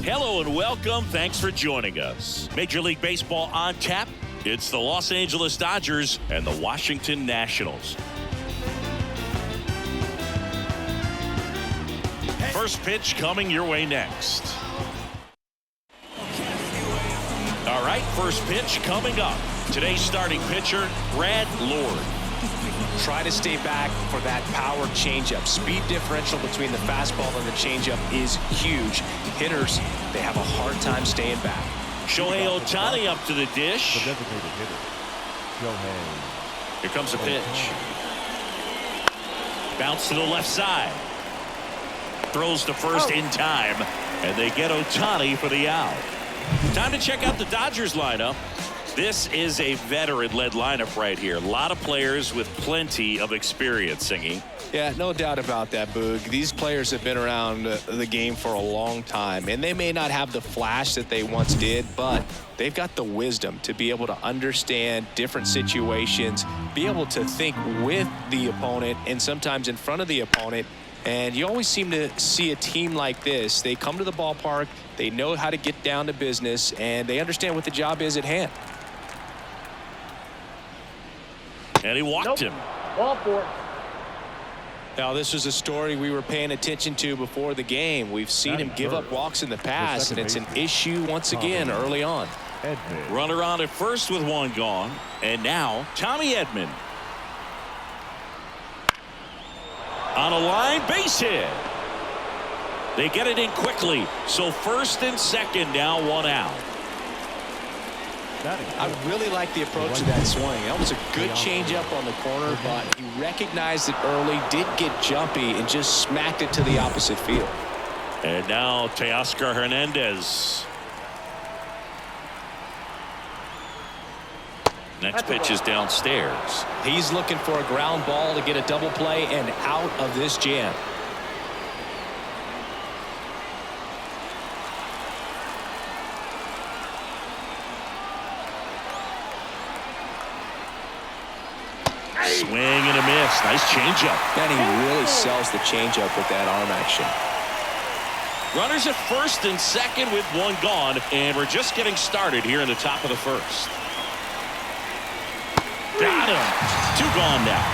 Hello and welcome. Thanks for joining us. Major League Baseball on tap. It's the Los Angeles Dodgers and the Washington Nationals. First pitch coming your way next. All right, first pitch coming up. Today's starting pitcher, Brad Lord. Try to stay back for that power changeup. Speed differential between the fastball and the changeup is huge. Hitters, they have a hard time staying back. Shohei Ohtani up to the dish. The designated hitter, Shohei. Here comes the pitch. Bounce to the left side. Throws to first in time, and they get Ohtani for the out. Time to check out the Dodgers lineup. This is a veteran-led lineup right here. A lot of players with plenty of experience, Singy. Yeah, no doubt about that, Boog. These players have been around the game for a long time, and they may not have the flash that they once did, but they've got the wisdom to be able to understand different situations, be able to think with the opponent and sometimes in front of the opponent. And you always seem to see a team like this. They come to the ballpark, they know how to get down to business, and they understand what the job is at hand. And he walked him. Ball four. Now, this was a story we were paying attention to before the game. We've seen him give up walks in the past, and it's an issue once again early on. Edman. Runner on at first with one gone. And now, Tommy Edman. On a line, base hit. They get it in quickly. So first and second, now one out. I really like the approach of that swing. That was a good changeup on the corner, but he recognized it early, did get jumpy, and just smacked it to the opposite field. And now Teoscar Hernandez. Next pitch is downstairs. He's looking for a ground ball to get a double play and out of this jam. Swing and a miss. Nice changeup. And he really sells the changeup with that arm action. Runners at first and second with one gone, and we're just getting started here in the top of the first. Got him. Two gone now.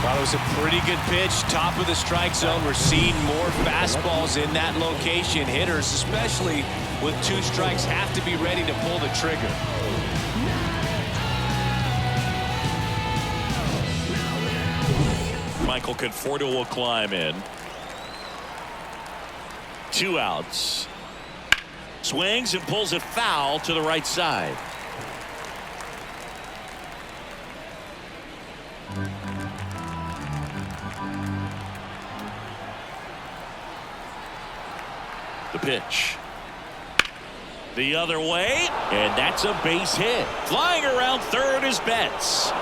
Well, it was a pretty good pitch. Top of the strike zone. We're seeing more fastballs in that location. Hitters, especially with two strikes, have to be ready to pull the trigger. Michael Conforto will climb in. Two outs. Swings and pulls it foul to the right side. The pitch. The other way, and that's a base hit. Flying around third is Betts.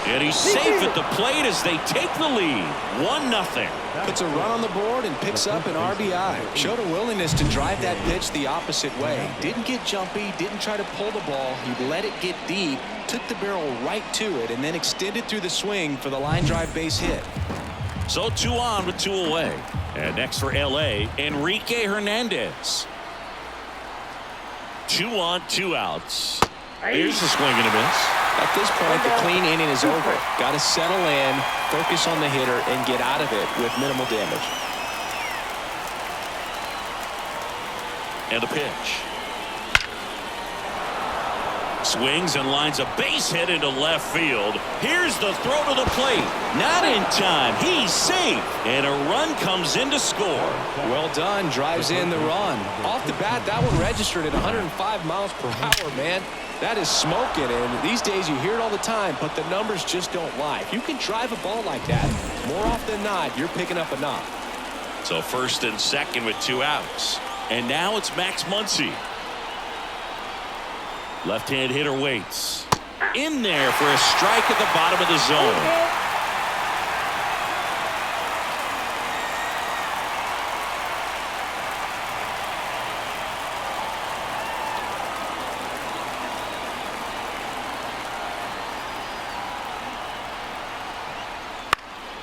And he's safe at the plate as they take the lead. 1-0. Puts a run on the board and picks up an RBI. Showed a willingness to drive that pitch the opposite way. Didn't get jumpy, didn't try to pull the ball. He let it get deep, took the barrel right to it, and then extended through the swing for the line drive base hit. So 2 on with 2 away. And next for LA, Enrique Hernandez. 2 on, 2 outs. Here's the swing and a miss. At this point, the clean inning is over. Got to settle in, focus on the hitter, and get out of it with minimal damage. And the pitch. Swings and lines a base hit into left field. Here's the throw to the plate. Not in time. He's safe. And a run comes in to score. Well done. Drives in the run. Off the bat, that one registered at 105 miles per hour, man. That is smoking, and these days you hear it all the time, but the numbers just don't lie. If you can drive a ball like that, more often than not, you're picking up a knock. So first and second with 2 outs. And now it's Max Muncy. Left-hand hitter waits. In there for a strike at the bottom of the zone.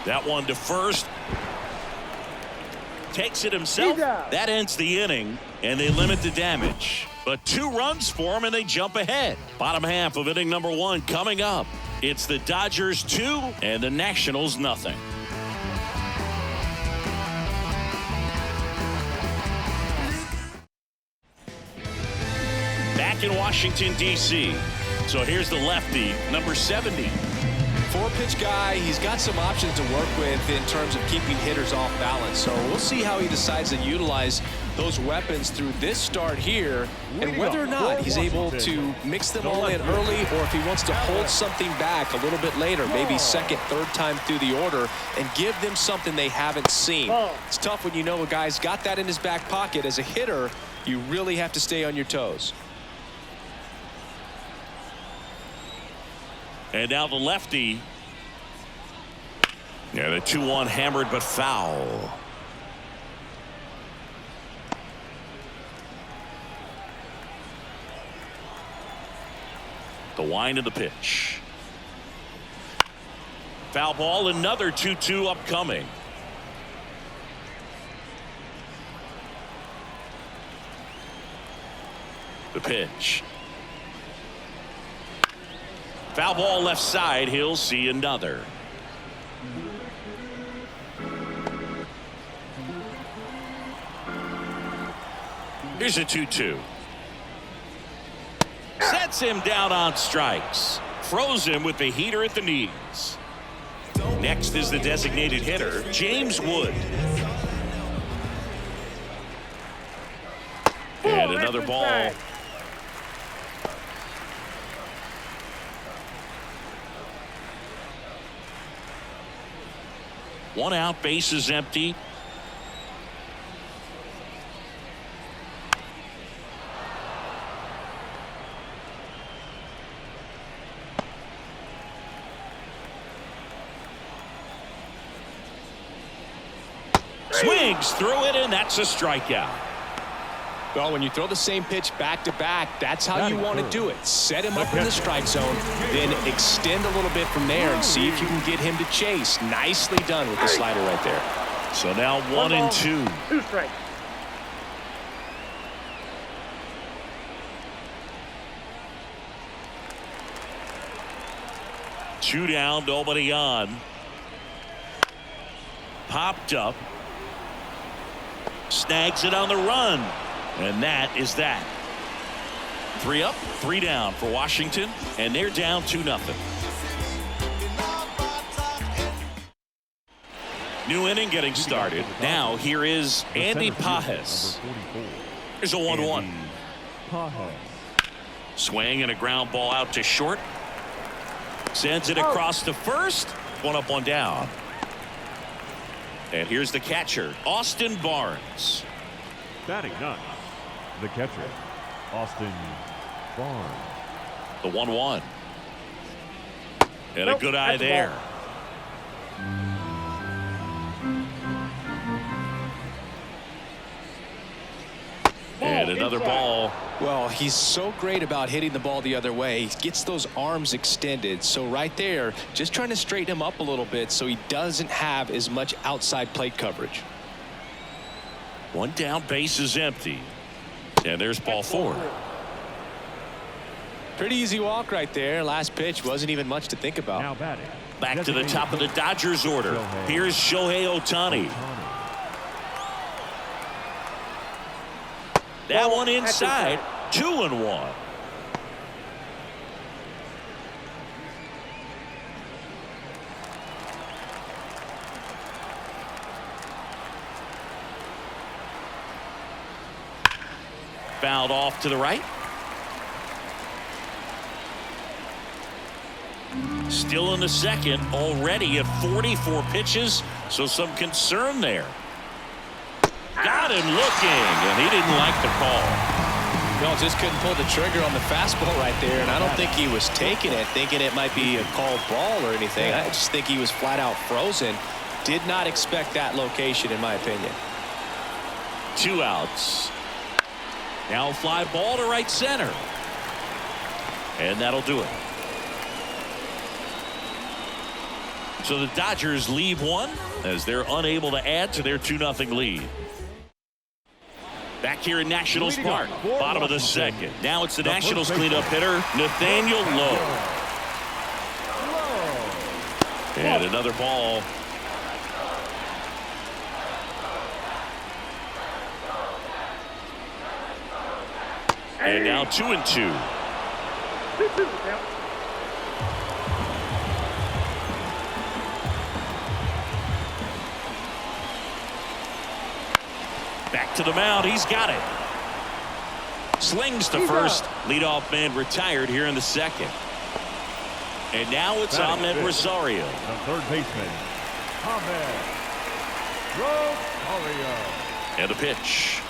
That one to first. takes it himself. That ends the inning, and they limit the damage. But 2 runs for him, and they jump ahead. Bottom half of inning number 1 coming up. It's the Dodgers 2 and the Nationals nothing. Back in Washington, D.C. So here's the lefty, number 70. 4-pitch guy. He's got some options to work with in terms of keeping hitters off balance. So we'll see how he decides to utilize those weapons through this start here, and whether or not he's able to mix them all in early, or if he wants to hold something back a little bit later, maybe second, third time through the order, and give them something they haven't seen. It's tough when you know a guy's got that in his back pocket. As a hitter, you really have to stay on your toes. And now the lefty. Yeah, the 2-1 hammered but foul. The wind of the pitch. Foul ball, another 2-2 upcoming. The pitch. Foul ball left side. He'll see another. Here's a 2-2. Sets him down on strikes. Froze him with the heater at the knees. Next is the designated hitter, James Wood. And another ball. One out, bases empty. Swings through it, and that's a strikeout. Well, when you throw the same pitch back to back, that's how you want to do it. Set him up in the strike zone, then extend a little bit from there and see if you can get him to chase. Nicely done with the slider right there. So now 1-2. 2 strikes. Two down, nobody on. Popped up. Snags it on the run. And that is that. 3 up, 3 down for Washington, and they're down 2-0. New inning getting started. Now here is Andy Pajes. Here's a 1-1. Swing and a ground ball out to short. Sends it across to first. 1 up, 1 down. And here's the catcher, Austin Barnes. Batting 9th, the catcher, Austin Barnes. The 1-1. And a good eye there. And another ball. Well, he's so great about hitting the ball the other way. He gets those arms extended. So right there, just trying to straighten him up a little bit so he doesn't have as much outside plate coverage. 1 down, base is empty. And there's ball 4. Pretty easy walk right there. Last pitch wasn't even much to think about. Now batting. Back to the top of the Dodgers order. Here's Shohei Ohtani. That one inside. 2-1. Fouled off to the right. Still in the second, already at 44 pitches, so some concern there. Got him looking, and he didn't like the call. No, just couldn't pull the trigger on the fastball right there, and I don't think he was taking it, thinking it might be a called ball or anything. I just think he was flat out frozen. Did not expect that location, in my opinion. 2 outs. Now fly ball to right center. And that'll do it. So the Dodgers leave 1 as they're unable to add to their 2-0 lead. Back here in Nationals Park, bottom of the second. Now it's the Nationals cleanup hitter, Nathaniel Lowe. And another ball. And now 2-2. Back to the mound. He's got it. Slings to first. Leadoff man retired here in the second. And now it's Ahmed Rosario. The third baseman, Ahmed Rosario. And a pitch.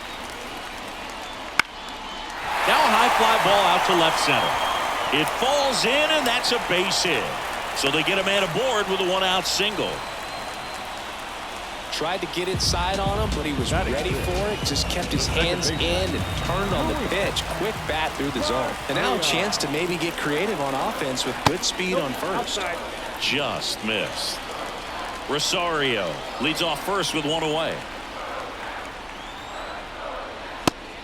Now a high fly ball out to left center. It falls in, and that's a base hit. So they get a man aboard with a one-out single. Tried to get inside on him, but he was ready for it. Just kept his hands in and turned on the pitch. Quick bat through the zone. And now a chance to maybe get creative on offense with good speed on first. Just missed. Rosario leads off first with one away.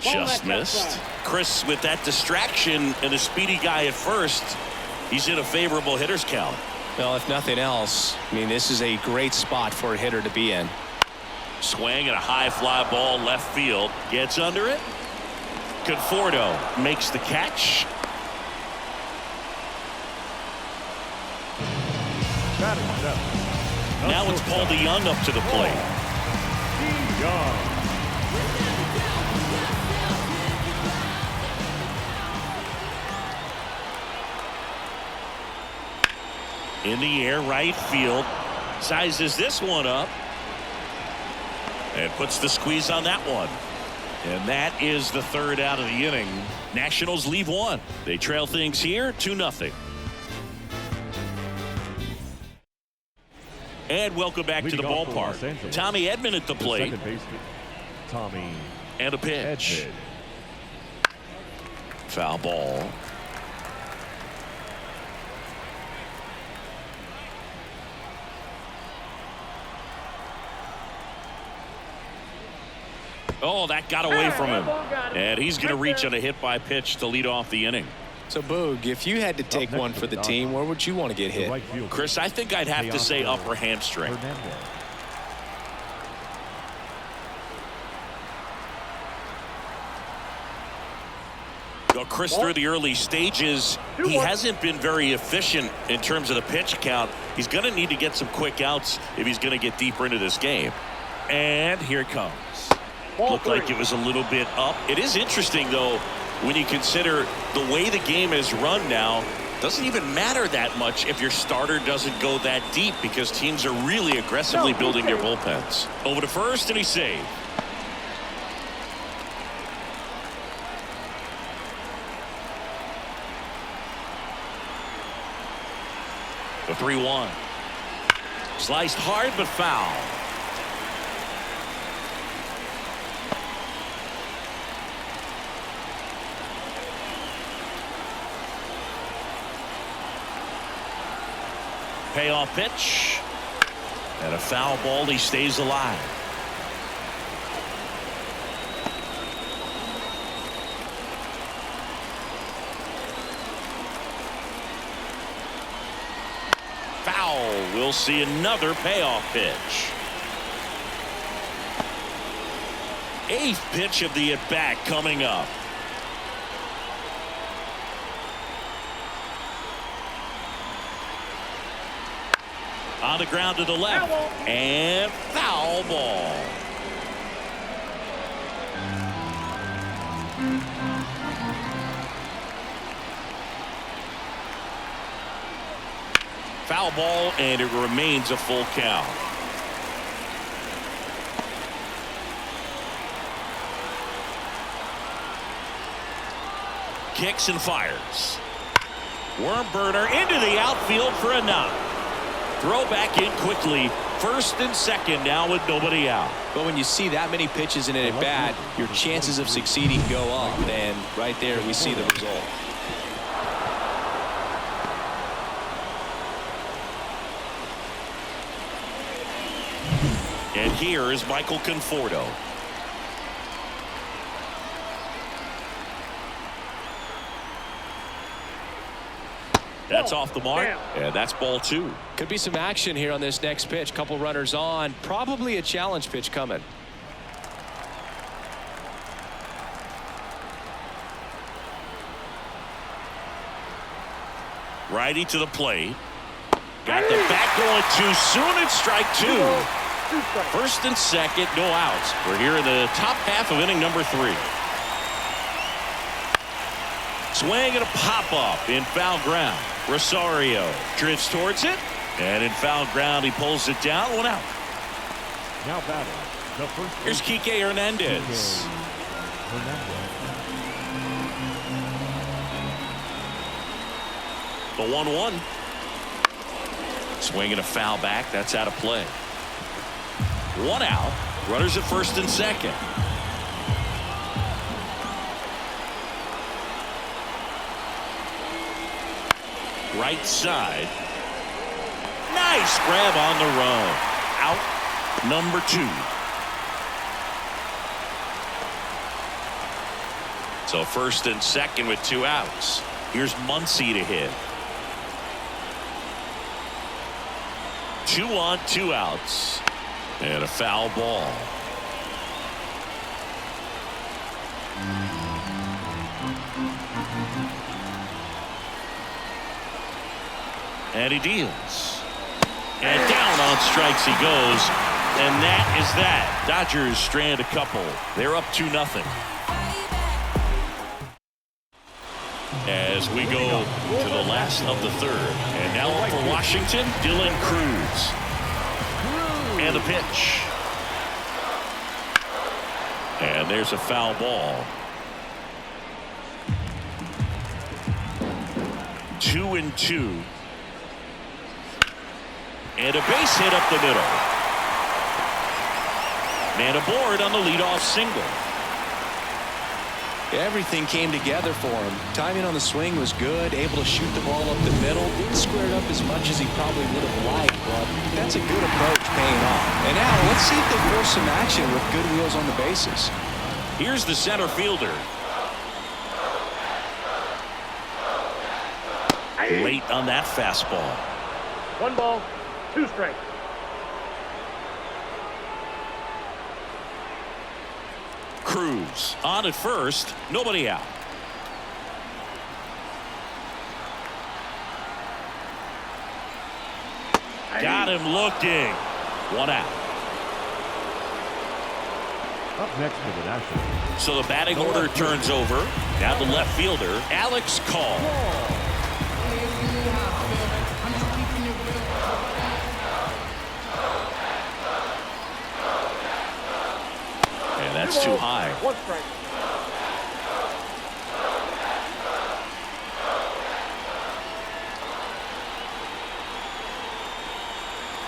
Just missed. Chris, with that distraction and a speedy guy at first, he's in a favorable hitter's count. Well, if nothing else, I mean, this is a great spot for a hitter to be in. Swing and a high fly ball left field. Gets under it. Conforto makes the catch. Now it's Paul DeYoung up to the plate. In the air, right field. Sizes this one up. And puts the squeeze on that one. And that is the third out of the inning. Nationals leave one. They trail things here 2-0. And welcome back to the ballpark. Tommy Edman at the plate. Tommy. And a pitch. Foul ball. Oh, that got away from him. And he's going to reach on a hit by pitch to lead off the inning. So, Boog, if you had to take one for the team, where would you want to get hit? Chris, I think I'd have to say upper hamstring. Well, Chris, through the early stages, he hasn't been very efficient in terms of the pitch count. He's going to need to get some quick outs if he's going to get deeper into this game. And here it comes. Looked like it was a little bit up. It is interesting, though, when you consider the way the game is run now. Doesn't even matter that much if your starter doesn't go that deep because teams are really aggressively building their bullpens. Over to first, and he's saved. The 3-1. Sliced hard but foul. Payoff pitch. And a foul ball. He stays alive. Foul. We'll see another payoff pitch. Eighth pitch of the at-bat coming up. On the ground to the left. And foul ball. Foul ball, and it remains a full count. Kicks and fires. Worm burner into the outfield for a knock. Throw back in quickly. First and second now with nobody out. But when you see that many pitches in an at-bat, your chances of succeeding go up. And right there we see the result. And here is Michael Conforto. That's off the mark, and that's ball 2. Could be some action here on this next pitch. Couple runners on. Probably a challenge pitch coming. Righty to the plate. Got the bat going too soon. It's strike 2. First and second, no outs. We're here in the top half of inning number 3. Swing and a pop-up in foul ground. Rosario drifts towards it, and in foul ground, he pulls it down. 1 out. Now batting the first. Here's Kike Hernandez. The 1-1. Swing and a foul back. That's out of play. 1 out. Runners at first and second. Right side. Nice grab on the run. Out number 2. So first and second with 2 outs. Here's Muncy to hit. 2 on, 2 outs. And a foul ball. And he deals. And down on strikes he goes. And that is that. Dodgers strand a couple. They're up 2-0. As we go to the last of the 3rd. And now up for Washington, Dylan Cruz. And the pitch. And there's a foul ball. 2-2. And a base hit up the middle. Man aboard on the leadoff single. Everything came together for him. Timing on the swing was good. Able to shoot the ball up the middle. Didn't square it up as much as he probably would have liked, but that's a good approach paying off. And now let's see if they force some action with good wheels on the bases. Here's the center fielder. Late on that fastball. 1 ball, 2 strikes. Cruz on at first, nobody out. Got him looking. 1 out. Up next for the Nationals. So the batting order turns over. Now the left fielder, Alex Call. And that's too high. 1 strike.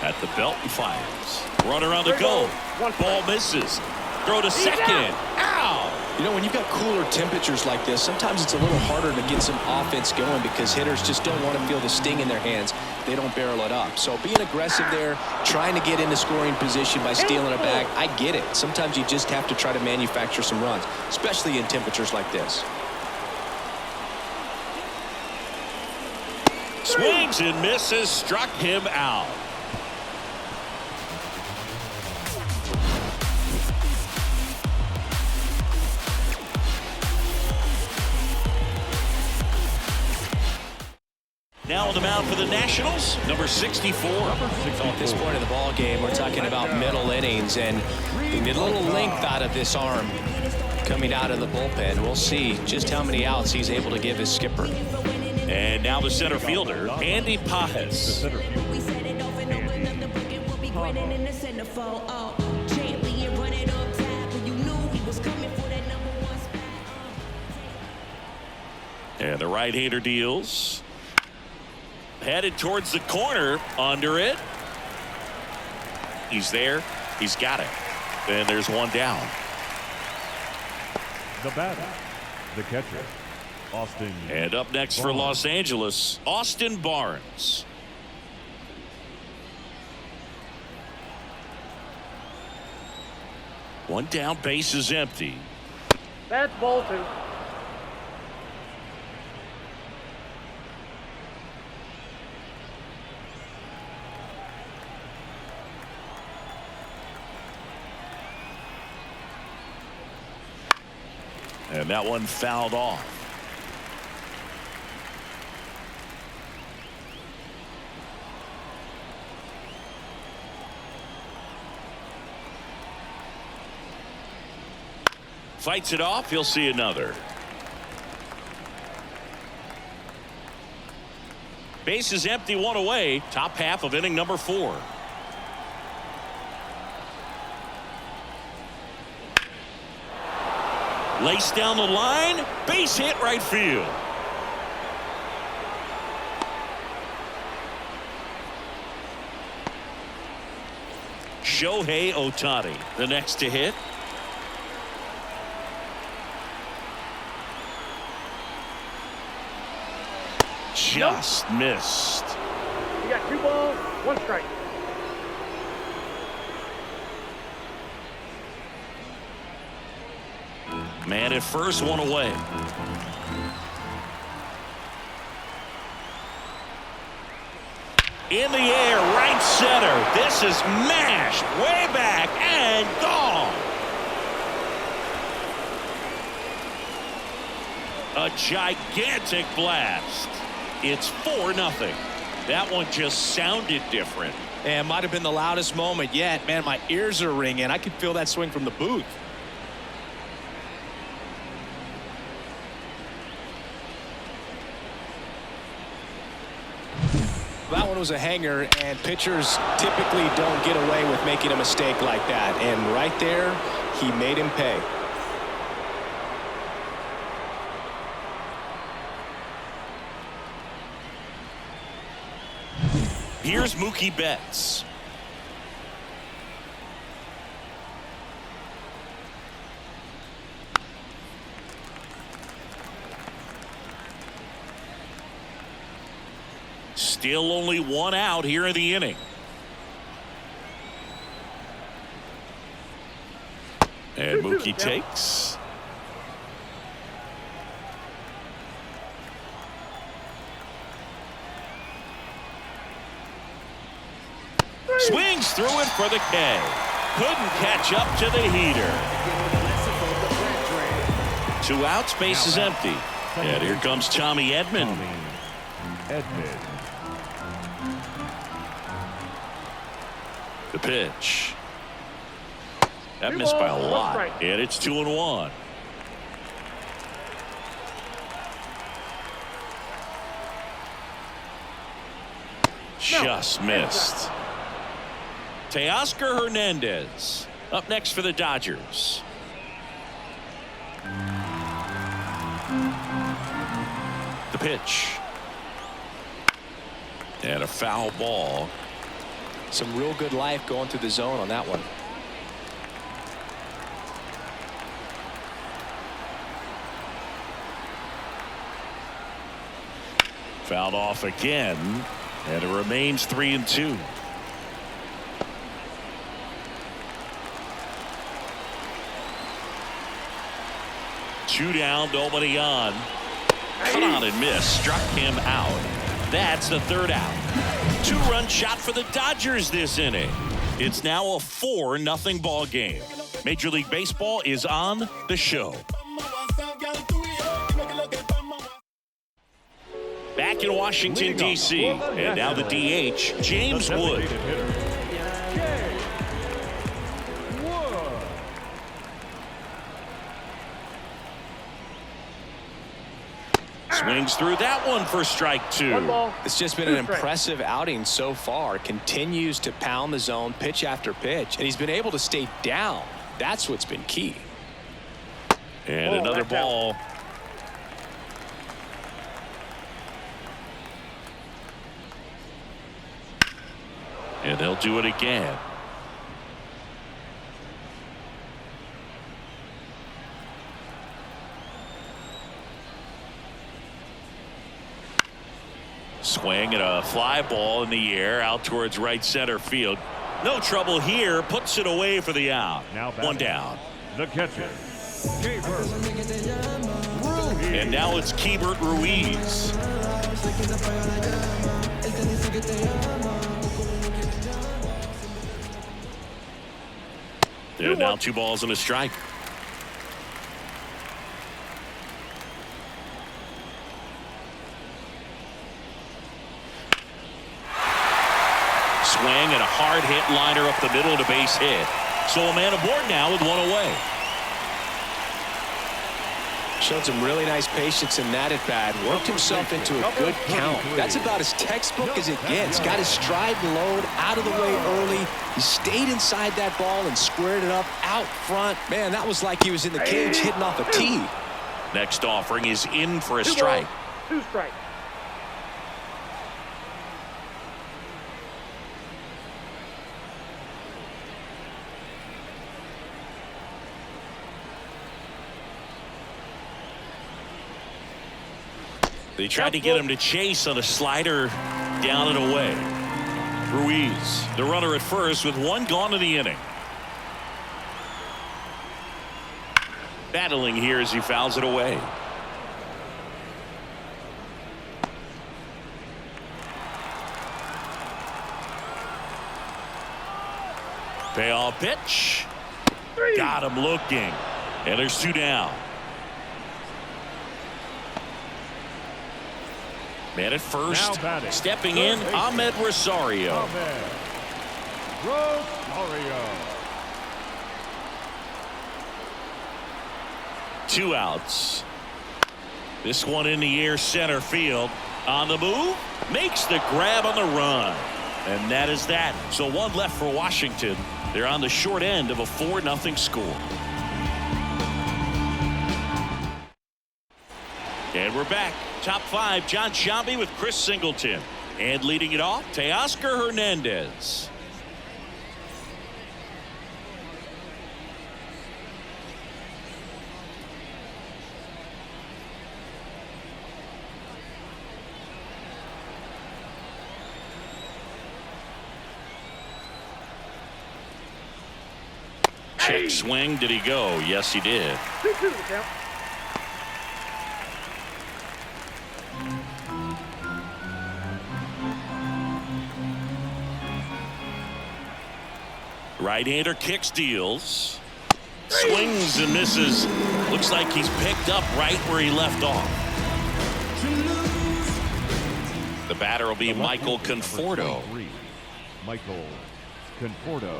At the belt and fires. Runner on the go. Ball misses. Throw to second. Ow! You know, when you've got cooler temperatures like this, sometimes it's a little harder to get some offense going because hitters just don't want to feel the sting in their hands. They don't barrel it up. So being aggressive there, trying to get into scoring position by stealing a bag, I get it. Sometimes you just have to try to manufacture some runs, especially in temperatures like this. Swings and misses. Struck him out. Now on the mound for the Nationals, number 64. At this point of the ball game, we're talking about middle innings, and we need a little length out of this arm coming out of the bullpen. We'll see just how many outs he's able to give his skipper. And now the center fielder, Andy Pajes. And the right-hander deals. Headed towards the corner, under it. He's there. He's got it. And there's 1 down. The batter, the catcher, Austin. And up next for Los Angeles, Austin Barnes. One down, base is empty. That's ball 2. And that one fouled off. Fights it off. He'll see another. Base is empty, one away. Top half of inning number 4. Laced down the line. Base hit, right field. Shohei Ohtani, the next to hit. Just missed. You got 2 balls, 1 strike. Man at first, one away. In the air, right center. This is mashed way back and gone. A gigantic blast. It's 4-0. That one just sounded different. And might have been the loudest moment yet. Man, my ears are ringing. I could feel that swing from the booth. That one was a hanger, and pitchers typically don't get away with making a mistake like that. And right there, he made him pay. Here's Mookie Betts. Still only 1 out here in the inning. And Mookie takes. Swings through it for the K. Couldn't catch up to the heater. 2 outs, base is empty. And here comes Tommy Edman. The pitch. That missed by a lot. And it's 2-1. Just missed. Teoscar Hernandez up next for the Dodgers. The pitch. And a foul ball. Some real good life going through the zone on that one. Fouled off again. And it remains 3-2. Two down, nobody on. Cut on and miss. Struck him out. That's the 3rd out. 2-run shot for the Dodgers this inning. It's now a 4-0 ball game. Major League Baseball is on the show. Back in Washington, D.C. And now the DH, James Wood. Swings through that one for strike 2. 1 ball. It's just been an impressive outing so far. Continues to pound the zone pitch after pitch, and he's been able to stay down. That's what's been key. And another ball. And they'll do it again. Swing and a fly ball in the air out towards right center field. No trouble here. Puts it away for the out. Now 1 down. The catcher. And now it's Keibert Ruiz. And now 2 balls and a strike. hard hit liner up the middle and a base hit. So a man aboard now with one away. Showed some really nice patience in that at bat. Worked himself into a good count. That's about as textbook as it gets. Got his stride and load out of the way early. He stayed inside that ball and squared it up out front. Man, that was like he was in the cage hitting off a tee. Next offering is in for a strike. 2 strikes. They tried to get him to chase on a slider down and away. Ruiz, the runner at first with one gone in the inning. Battling here as he fouls it away. Payoff pitch. Got him looking. And there's 2 down. Man at first, stepping in, Ahmed Rosario. Two outs. This one in the air, center field. On the move, makes the grab on the run. And that is that. So one left for Washington. They're on the short end of a 4-0 score. And we're back. Top 5, John Sciambi with Chris Singleton. And leading it off, Teoscar Hernandez. Check swing. Did he go? Yes, he did. 2-2 count. Right-hander kicks, deals. Swings and misses. Looks like he's picked up right where he left off. The batter will be Michael Conforto. Michael Conforto.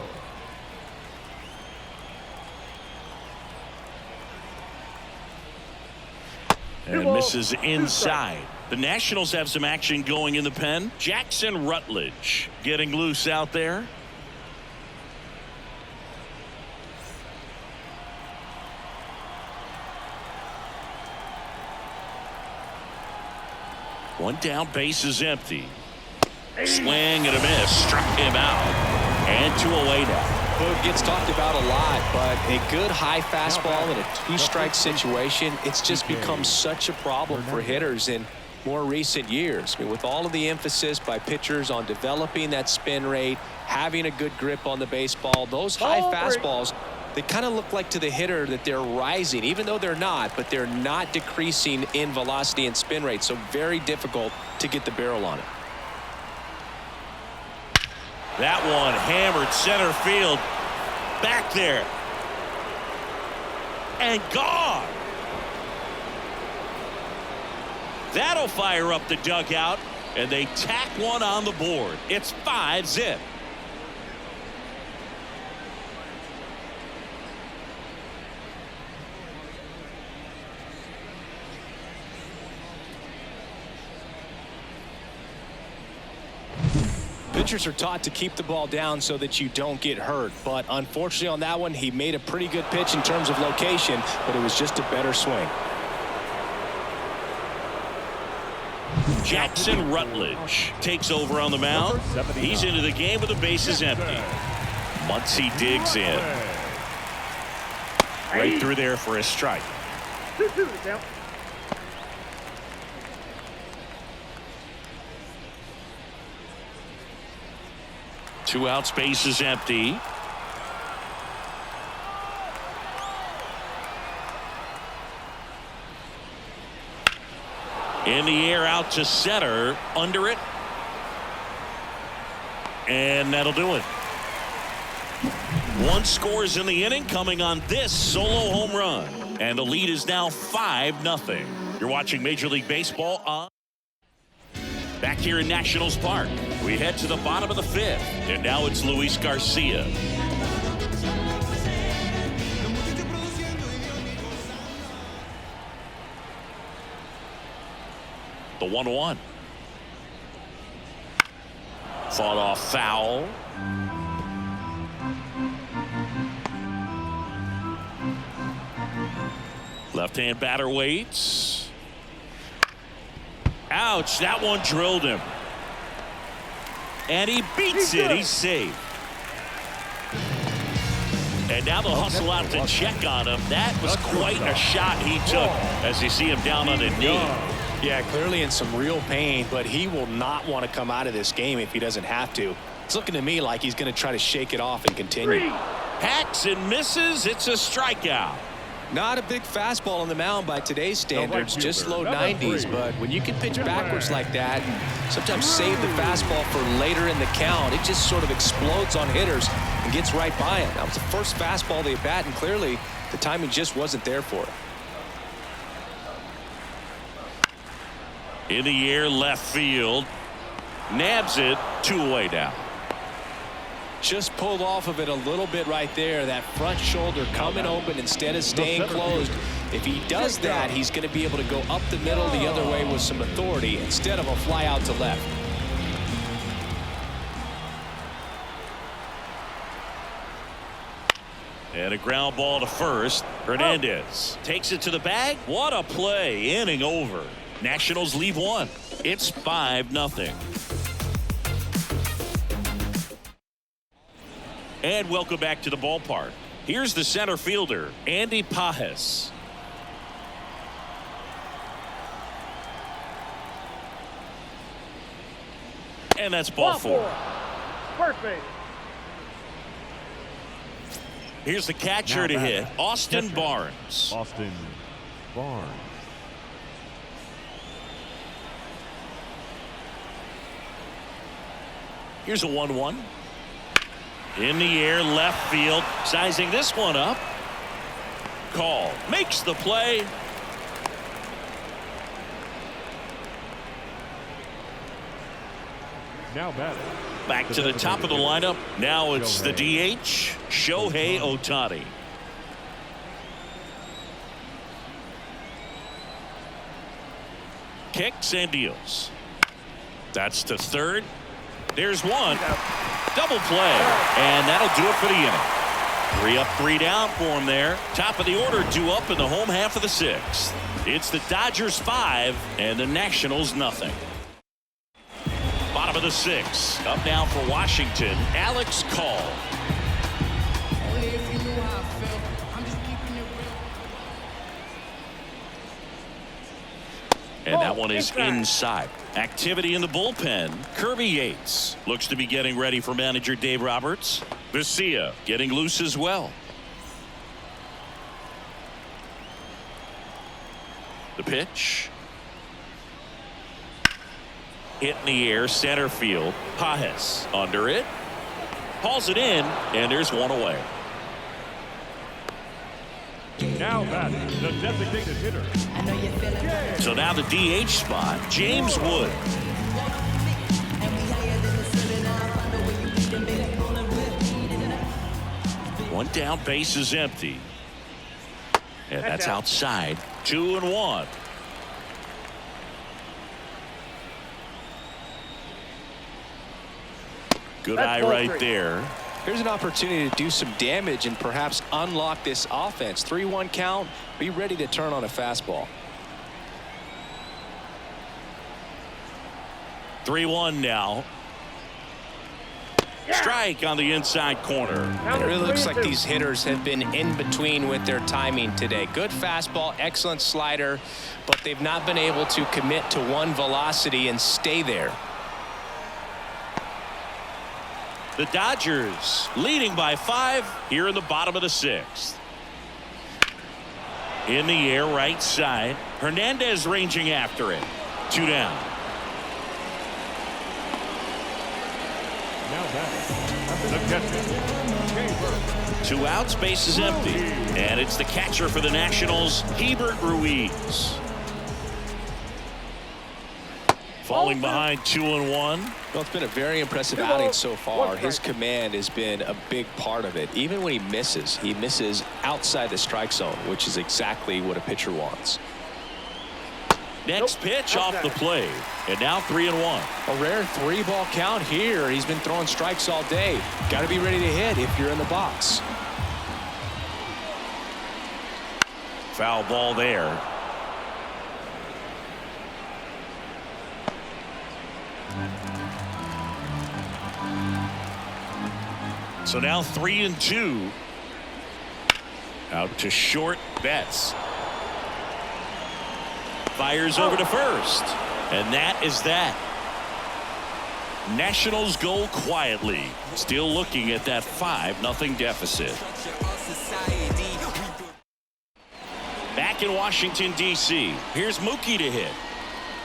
And misses inside. The Nationals have some action going in the pen. Jackson Rutledge getting loose out there. One down, base is empty. Swing and a miss, struck him out. And 2 away now. Boog gets talked about a lot, but a good high fastball in a 2-strike situation, it's just become such a problem for hitters in more recent years. I mean, with all of the emphasis by pitchers on developing that spin rate, having a good grip on the baseball, those high fastballs, they kind of look like to the hitter that they're rising, even though they're not, but they're not decreasing in velocity and spin rate. So very difficult to get the barrel on it. That one hammered center field. Back there. And gone. That'll fire up the dugout. And they tack one on the board. It's 5-zip. Pitchers are taught to keep the ball down so that you don't get hurt, but unfortunately on that one he made a pretty good pitch in terms of location, but it was just a better swing. Jackson Rutledge takes over on the mound. He's into the game with the bases empty. Muncy digs in. Right through there for a strike. 2-2 count. Two outs, base is empty. In the air, out to center, under it. And that'll do it. One scores in the inning, coming on this solo home run. And the lead is now 5-0. You're watching Major League Baseball on. Back here in Nationals Park. We head to the bottom of the 5th, and now it's Luis Garcia. The 1-1. Fought off foul. Left-hand batter waits. Ouch, that one drilled him. And he beats it. He's safe. And now they'll hustle out to check on him. That was quite a shot he took as you see him down on a knee. Yeah, clearly in some real pain, but he will not want to come out of this game if he doesn't have to. It's looking to me like he's going to try to shake it off and continue. Hacks and misses. It's a strikeout. Not a big fastball on the mound by today's standards, just low 90s, but when you can pitch backwards like that and sometimes save the fastball for later in the count, it just sort of explodes on hitters and gets right by it. That was the first fastball they bat, and clearly the timing just wasn't there for it. In the air, left field. Nabs it, 2 away now. Just pulled off of it a little bit right there. That front shoulder coming open instead of staying closed. If he does that, he's going to be able to go up the middle the other way with some authority instead of a fly out to left. And a ground ball to first. Hernandez takes it to the bag. What a play. Inning over. Nationals leave 1. It's 5-0. And welcome back to the ballpark. Here's the center fielder, Andy Pajes. And that's ball 4. First base. Here's the catcher to hit, Austin Barnes. Austin Barnes. Here's a 1-1. In the air, left field, sizing this one up. Call, makes the play. Now batting. Back to the top of the lineup. Now it's the DH, Shohei Ohtani. Kicks and deals. That's to third. There's one. Double play. And that'll do it for the inning. 3 up, 3 down for him there. Top of the order due up in the home half of the 6th. It's the Dodgers 5 and the Nationals nothing. Bottom of the 6th. Up now for Washington, Alex Call. And that one is inside. Activity in the bullpen. Kirby Yates looks to be getting ready for manager Dave Roberts. Garcia getting loose as well. The pitch. Hit in the air, center field. Pajes under it. Hauls it in, and there's one away. Now batting, the designated hitter. So now the DH spot, James Wood. One down, base is empty. And that's outside. 2-1. Good eye right there. Here's an opportunity to do some damage and perhaps unlock this offense. 3-1 count. Be ready to turn on a fastball. 3-1 now. Strike on the inside corner. It really looks like these hitters have been in between with their timing today. Good fastball, excellent slider, but they've not been able to commit to one velocity and stay there. The Dodgers leading by 5 here in the bottom of the 6th. In the air, right side. Hernandez ranging after it. 2 down. Now batting, the catcher. 2 outs, base is empty. And it's the catcher for the Nationals, Hebert Ruiz. Falling behind 2-1. Well, it's been a very impressive outing so far. His command has been a big part of it. Even when he misses outside the strike zone, which is exactly what a pitcher wants. Next pitch off the plate. And now 3-1. A rare 3-ball count here. He's been throwing strikes all day. Got to be ready to hit if you're in the box. Foul ball there. So now 3-2. Out to short. Betts fires over to first, and that is that. Nationals go quietly, still looking at that 5-0 deficit. Back in Washington, D.C., here's Mookie to hit.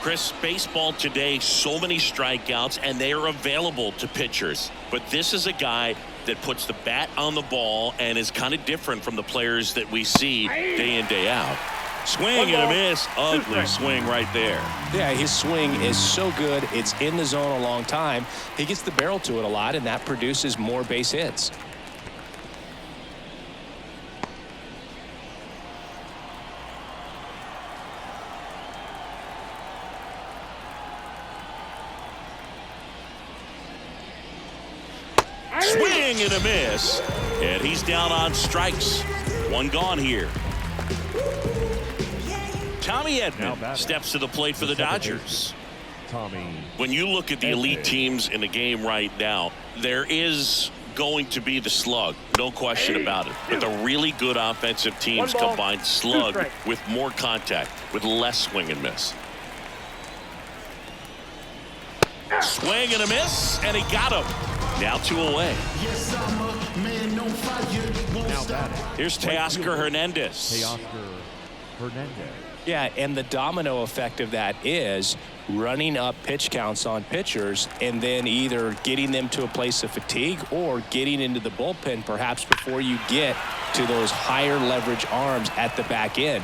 Chris, baseball today, so many strikeouts, and they are available to pitchers. But this is a guy that puts the bat on the ball and is kind of different from the players that we see day in, day out. Swing and a miss. Ugly swing right there. Yeah, his swing is so good. It's in the zone a long time. He gets the barrel to it a lot, and that produces more base hits. Swing and a miss. And he's down on strikes. One gone here. Tommy Edman steps to the plate for the Dodgers. When you look at the elite teams in the game right now, there is going to be the slug, no question about it. But the really good offensive teams combine slug with more contact, with less swing and miss. Swing and a miss, and he got him. Now 2 away. Here's Teoscar Hernandez. Yeah, and the domino effect of that is running up pitch counts on pitchers and then either getting them to a place of fatigue or getting into the bullpen perhaps before you get to those higher leverage arms at the back end.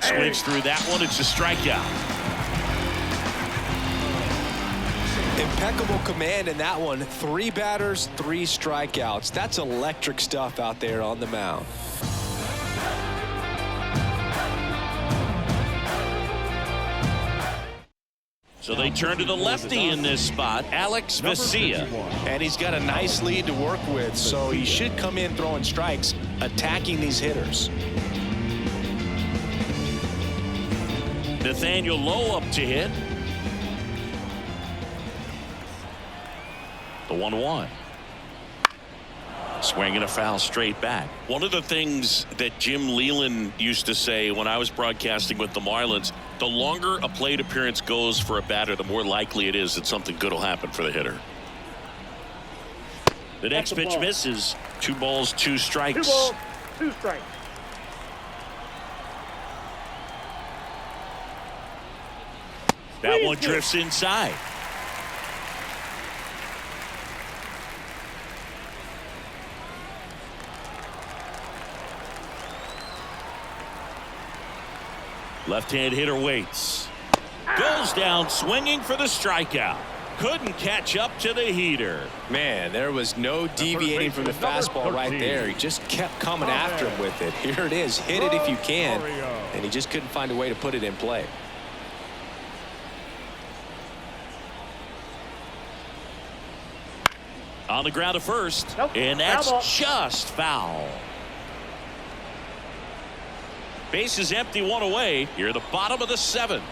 Swings through that one. It's a strikeout. Impeccable command in that one. 3 batters, 3 strikeouts. That's electric stuff out there on the mound. So they turn to the lefty in this spot, Alex Vesia. And he's got a nice lead to work with, so he should come in throwing strikes, attacking these hitters. Nathaniel Lowe up to hit. The 1-1. Swing and a foul straight back. One of the things that Jim Leland used to say when I was broadcasting with the Marlins, the longer a plate appearance goes for a batter, the more likely it is that something good will happen for the hitter. The next pitch misses. 2 balls, 2 strikes. 2 balls, 2 strikes. That one drifts inside. Left-hand hitter waits. Goes down swinging for the strikeout. Couldn't catch up to the heater. Man, there was no deviating from the fastball right there. He just kept coming after him with it. Here it is. Hit it if you can. And he just couldn't find a way to put it in play. On the ground to first. And that's just foul. Base is empty, 1 away. You're at the bottom of the 7th.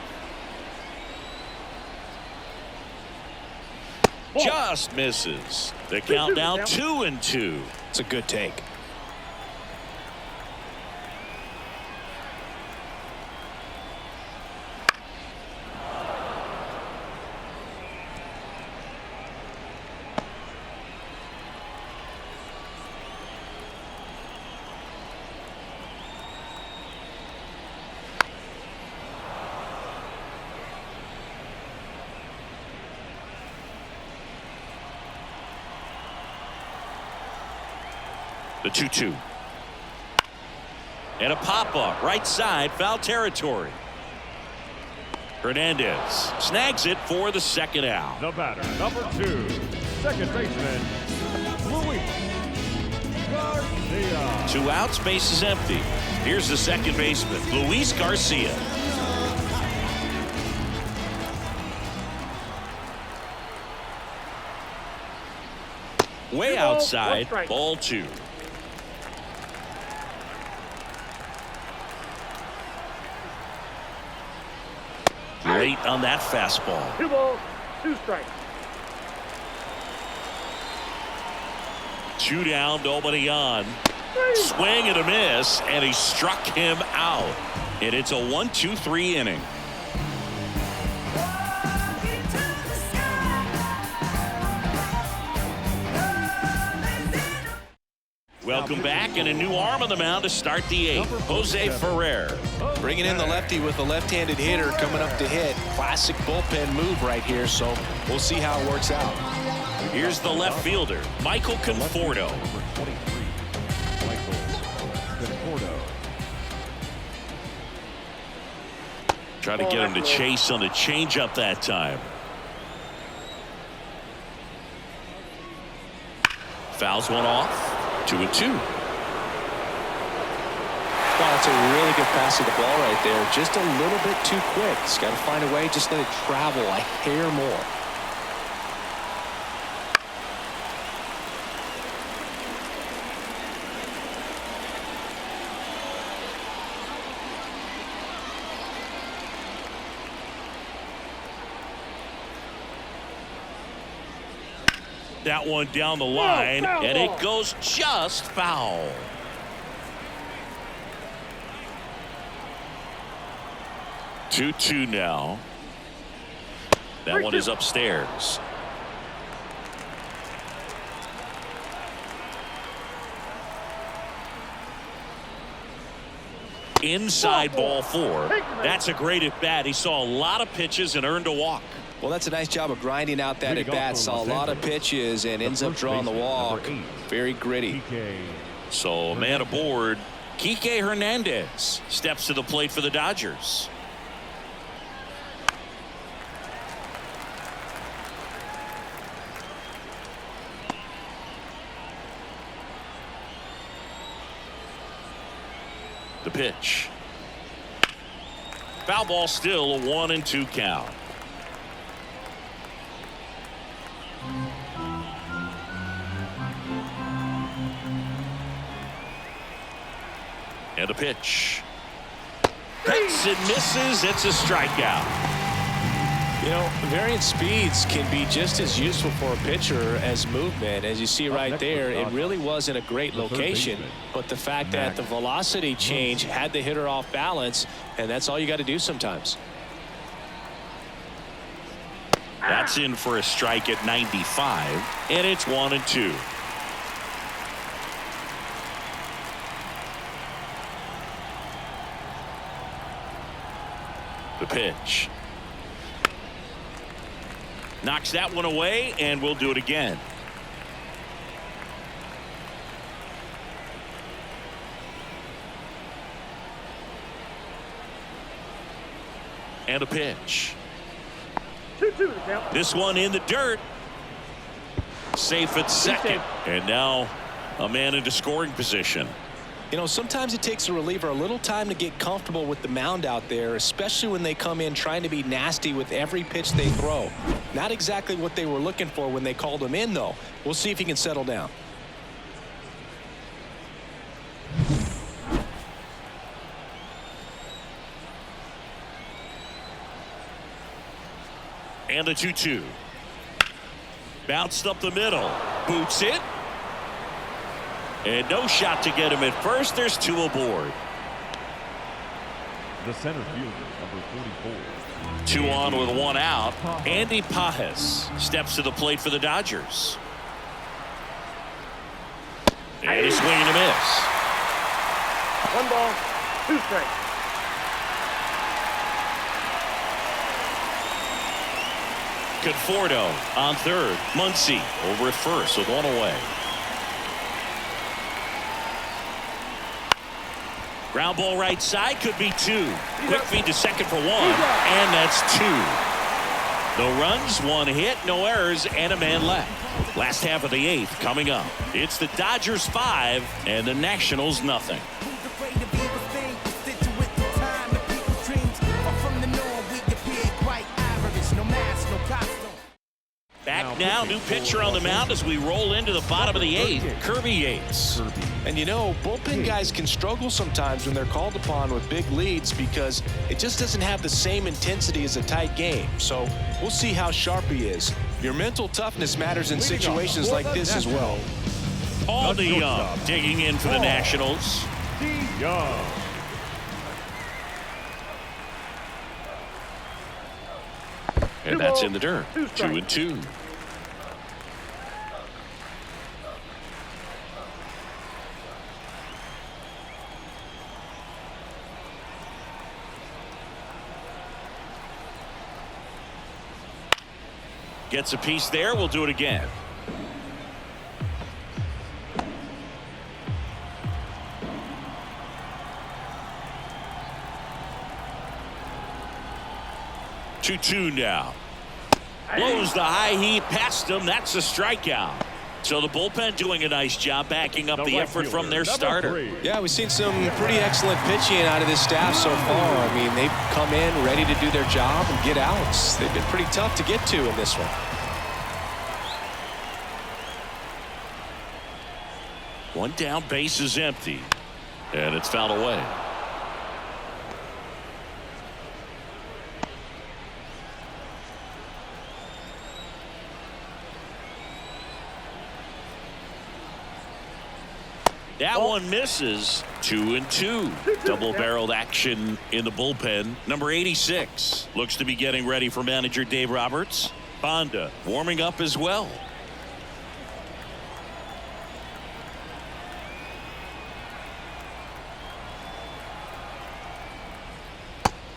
Just misses. The count down 2-2. It's a good take. The 2-2. And a pop-up right side, foul territory. Hernandez snags it for the second out. The batter, number 2, second baseman, Luis Garcia. 2 outs, base is empty. Here's the second baseman, Luis Garcia. Way outside, ball 2. Late on that fastball. 2 balls, 2 strikes. 2 down, nobody on. Swing and a miss, and he struck him out. And it's a 1-2-3 inning. Welcome back, and a new arm on the mound to start the 8th. Jose Ferrer. Bringing in the lefty with a left-handed hitter coming up to hit. Classic bullpen move right here, so we'll see how it works out. Here's the left fielder, Michael Conforto. Number 23, Michael Conforto. Trying to get him to chase on the changeup that time. Fouls one off. 2-2. Well, it's a really good pass of the ball right there. Just a little bit too quick. He's got to find a way. Just let it travel a hair more. That one down the line, and it goes just foul. Two now. That one is upstairs. Inside ball 4. That's a great at bat. He saw a lot of pitches and earned a walk. Well, that's a nice job of grinding out that at bat. Saw a lot of pitches and ends up drawing the walk. Very gritty. So, man aboard. Kike Hernandez steps to the plate for the Dodgers. The pitch. Foul ball, still a 1-2 count. And a pitch. Hits and misses. It's a strikeout. You know, variant speeds can be just as useful for a pitcher as movement. As you see right there, it really wasn't a great location, but the fact that the velocity change had the hitter off balance, and that's all you got to do sometimes. That's in for a strike at 95, and it's 1-2. The pitch. Knocks that one away, and we'll do it again. And a pitch. 2-2 the count. This one in the dirt. Safe at second. And now a man into scoring position. You know, sometimes it takes a reliever a little time to get comfortable with the mound out there, especially when they come in trying to be nasty with every pitch they throw. Not exactly what they were looking for when they called him in, though. We'll see if he can settle down. And a 2-2. Bounced up the middle. Boots it. And no shot to get him at first. There's 2 aboard. The center fielder, number 44. 2 on with 1 out. Andy Pajes steps to the plate for the Dodgers. And a swing and a miss. 1 ball, 2 strikes. Conforto on third. Muncy over at first with 1 away. Ground ball right side, could be 2. Quick feed to second for 1, and that's 2. No runs, 1 hit, no errors, and a man left. Last half of the 8th coming up. It's the Dodgers 5 and the Nationals nothing. Back now, new pitcher on the mound as we roll into the bottom of the 8th, Kirby Yates. And you know, bullpen guys can struggle sometimes when they're called upon with big leads because it just doesn't have the same intensity as a tight game. So we'll see how sharp he is. Your mental toughness matters in situations like this as well. Paul DeYoung digging in for the Nationals. DeYoung. And that's in the dirt. 2-2. Gets a piece there. We'll do it again. Two now. Blows the high heat past him. That's a strikeout. So the bullpen doing a nice job backing up the effort from their starter. Yeah, we've seen some pretty excellent pitching out of this staff so far. I mean, they've come in ready to do their job and get outs. They've been pretty tough to get to in this one. One down, base is empty. And it's fouled away. That one misses. 2-2. Double-barreled action in the bullpen. Number 86 looks to be getting ready for manager Dave Roberts. Bonda warming up as well.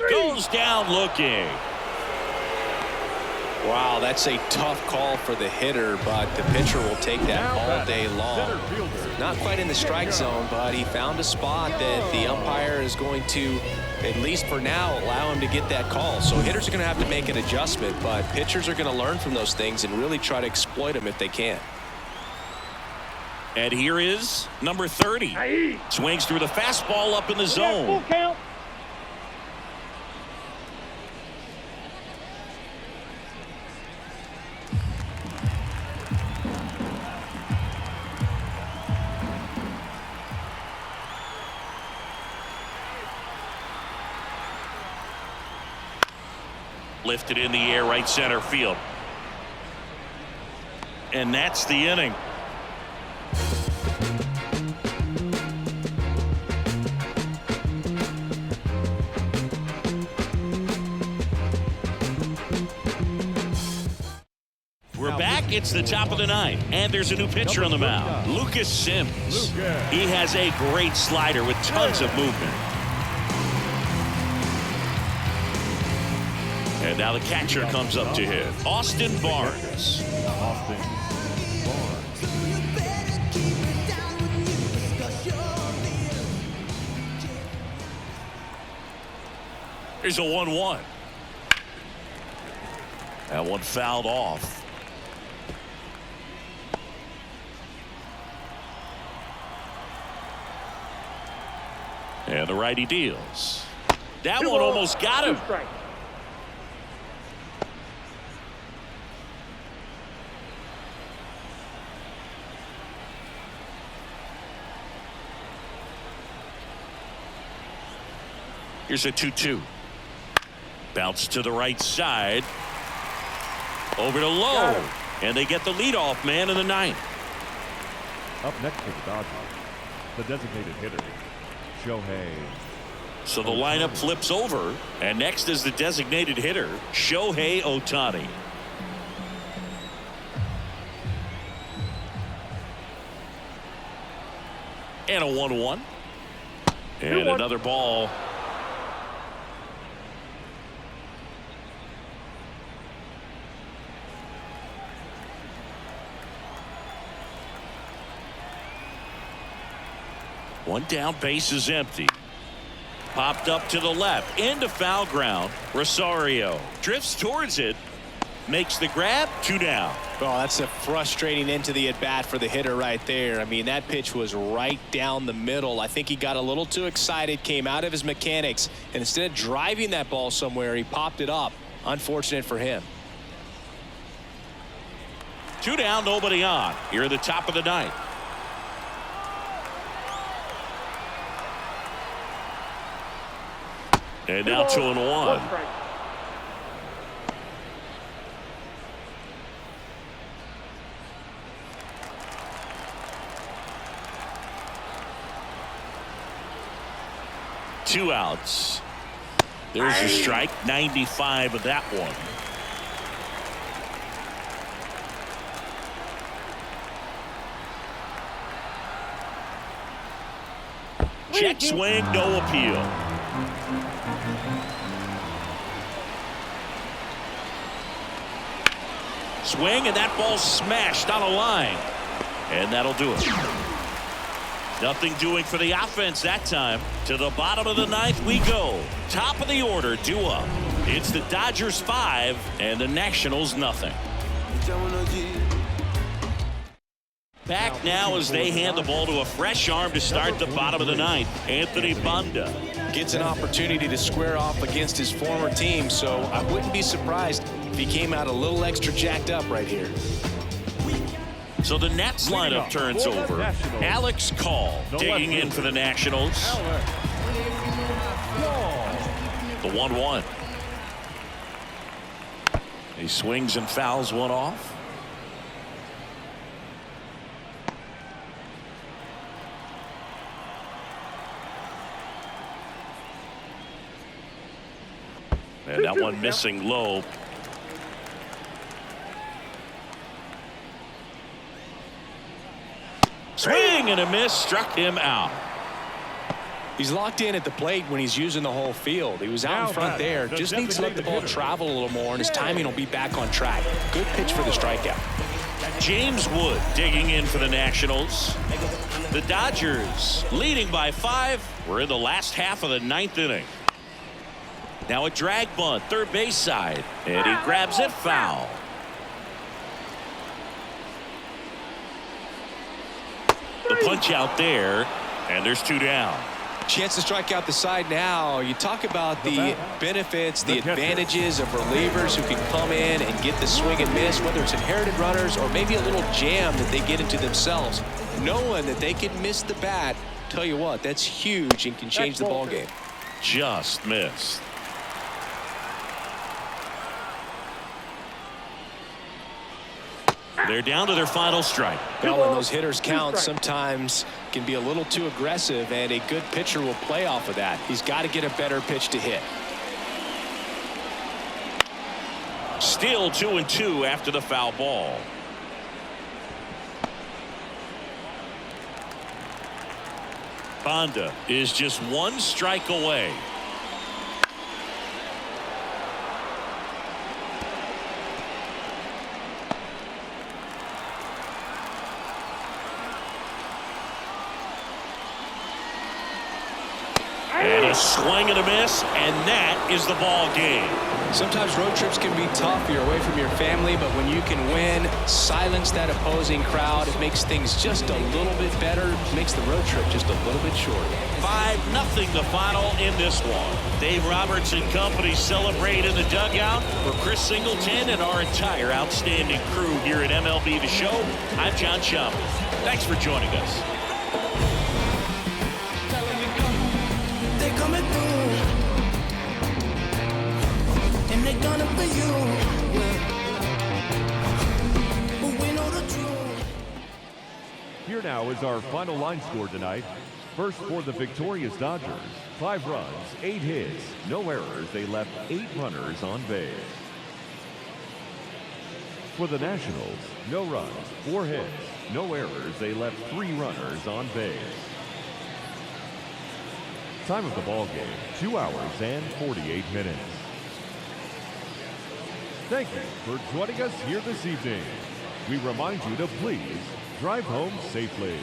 Goes down looking. Wow, that's a tough call for the hitter, but the pitcher will take that all day long. Not quite in the strike zone, but he found a spot that the umpire is going to, at least for now, allow him to get that call. So hitters are going to have to make an adjustment, but pitchers are going to learn from those things and really try to exploit them if they can. And here is number 30. Swings through the fastball up in the zone. Full count. Lifted in the air, right center field. And that's the inning. We're back. It's the top of the 9th, and there's a new pitcher on the mound, Lucas Sims. He has a great slider with tons of movement. And now the catcher comes up to hit. Austin Barnes. There's a 1-1. That one fouled off. And the righty deals. That one almost got him. Here's a 2-2. Bounce to the right side. Over to Lowe. And they get the leadoff man in the 9th. Up next for the Dodgers, the designated hitter, Shohei. So the lineup flips over. And next is the designated hitter, Shohei Ohtani. And a 1-1. And another ball. One down, base is empty. Popped up to the left into foul ground. Rosario drifts towards it, makes the grab. 2 down. Oh, that's a frustrating end to the at bat for the hitter right there. I mean, that pitch was right down the middle. I think he got a little too excited, came out of his mechanics, and instead of driving that ball somewhere, he popped it up. Unfortunate for him. 2 down, nobody on. Here at the top of the ninth. And now 2-1. 1 strike. Two outs. There's a strike. 95 of that one. Check swing, no appeal. Swing, and that ball smashed on a line. And that'll do it. Nothing doing for the offense that time. To the bottom of the ninth we go. Top of the order, due up. It's the Dodgers 5 and the Nationals nothing. Back now as they hand the ball to a fresh arm to start the bottom of the ninth. Anthony Banda Gets an opportunity to square off against his former team, so I wouldn't be surprised if he came out a little extra jacked up right here. So the Nets lineup turns over. Alex Call digging in for the Nationals. The 1-1. He swings and fouls one off. And that one missing low. Swing and a miss, struck him out. He's locked in at the plate when he's using the whole field. He was out in front there. Just needs to let the ball travel a little more, and his timing will be back on track. Good pitch for the strikeout. James Wood digging in for the Nationals. The Dodgers leading by 5. We're in the last half of the ninth inning. Now a drag bunt, third base side, and he grabs it foul. The punch out there, and there's 2 down. Chance to strike out the side now. You talk about the benefits, the advantages of relievers who can come in and get the swing and miss, whether it's inherited runners or maybe a little jam that they get into themselves. Knowing that they can miss the bat, tell you what, that's huge and can change the ball game. Just missed. They're down to their final strike. Well, when those hitters count, sometimes can be a little too aggressive, and a good pitcher will play off of that. He's got to get a better pitch to hit. Still 2-2 after the foul ball. Banda is just 1 strike away. And a swing and a miss, and that is the ball game. Sometimes road trips can be tough. You're away from your family, but when you can win, silence that opposing crowd, it makes things just a little bit better, makes the road trip just a little bit shorter. 5-0 the final in this one. Dave Roberts and company celebrate in the dugout. For Chris Singleton and our entire outstanding crew here at MLB The Show, I'm John Chum. Thanks for joining us. Coming through, and they're gonna for you. But we know the truth. Here now is our final line score tonight. First for the victorious Dodgers, 5 runs, 8 hits, no errors. They left 8 runners on base. For the Nationals, no runs, 4 hits, no errors. They left 3 runners on base. Time of the ball game, 2 hours and 48 minutes. Thank you for joining us here this evening. We remind you to please drive home safely.